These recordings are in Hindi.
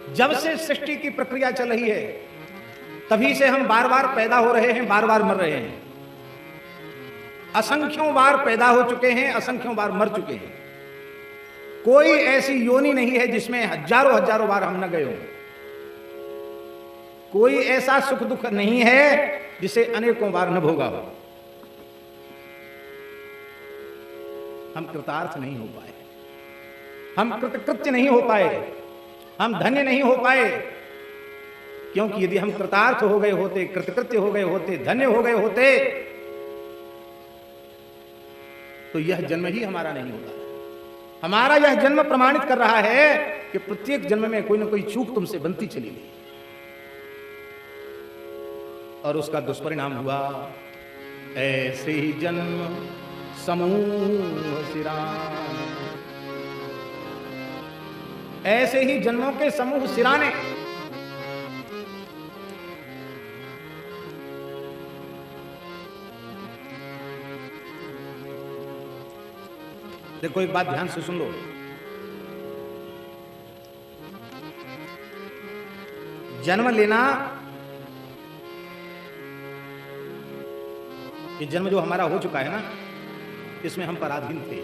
जब से सृष्टि की प्रक्रिया चल रही है तभी से हम बार बार पैदा हो रहे हैं, बार बार मर रहे हैं। असंख्यों बार पैदा हो चुके हैं, असंख्यों बार मर चुके हैं। कोई ऐसी योनि नहीं है जिसमें हजारों हजारों बार हम न गए हों। कोई ऐसा सुख दुख नहीं है जिसे अनेकों बार न भोगा हो। हम कृतार्थ नहीं हो पाए, हम कृतकृत्य नहीं हो पाए, हम धन्य नहीं हो पाए, क्योंकि यदि हम कृतार्थ हो गए होते, कृतकृत्य हो गए होते, धन्य हो गए होते, तो यह जन्म ही हमारा नहीं होता। हमारा यह जन्म प्रमाणित कर रहा है कि प्रत्येक जन्म में कोई ना कोई चूक तुमसे बनती चली गई, और उसका दुष्परिणाम हुआ ऐसे ही जन्म समूह सिराने। ऐसे ही जन्मों के समूह सिराने। देखो, एक बात ध्यान से सुन लो। जन्म लेना, ये जन्म जो हमारा हो चुका है ना, इसमें हम पराधीन थे।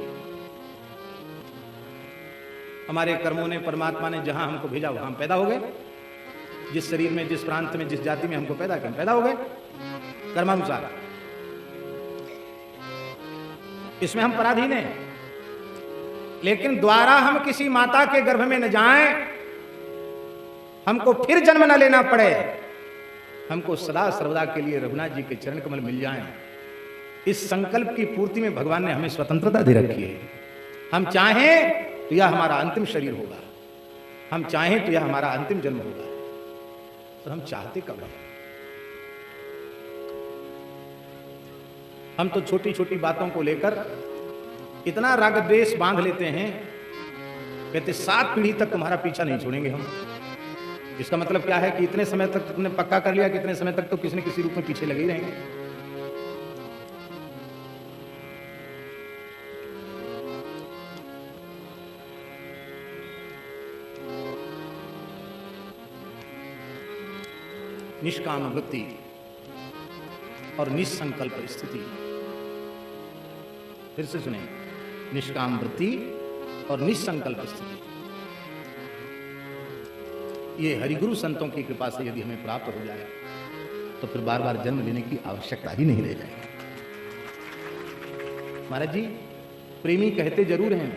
हमारे कर्मों ने, परमात्मा ने जहां हमको भेजा वहां हम पैदा हो गए। जिस शरीर में, जिस प्रांत में, जिस जाति में हमको पैदा किया, हम पैदा हो गए कर्मानुसार। इसमें हम पराधीन हैं। लेकिन द्वारा हम किसी माता के गर्भ में न जाएं, हमको फिर जन्म न लेना पड़े, हमको सदा सर्वदा के लिए रघुनाथ जी के चरण कमल मिल जाएं, इस संकल्प की पूर्ति में भगवान ने हमें स्वतंत्रता दे रखी है। हम चाहें तो यह हमारा अंतिम शरीर होगा, हम चाहें तो यह हमारा अंतिम जन्म होगा, तो हम चाहते कब हैं? हम तो छोटी छोटी बातों को लेकर इतना राग द्वेष बांध लेते हैं, कहते 7 पीढ़ी तक तुम्हारा पीछा नहीं छोड़ेंगे हम। इसका मतलब क्या है कि इतने समय तक तुमने पक्का कर लिया कि इतने समय तक तो किसी न किसी रूप में पीछे लगे ही रहेंगे। निष्काम वृत्ति और निसंकल्प स्थिति। फिर से सुने, निष्काम वृत्ति और निसंकल्प स्थिति। ये हरिगुरु संतों की कृपा से यदि हमें प्राप्त हो जाए तो फिर बार बार जन्म लेने की आवश्यकता ही नहीं रह जाएगी। महाराज जी प्रेमी कहते जरूर हैं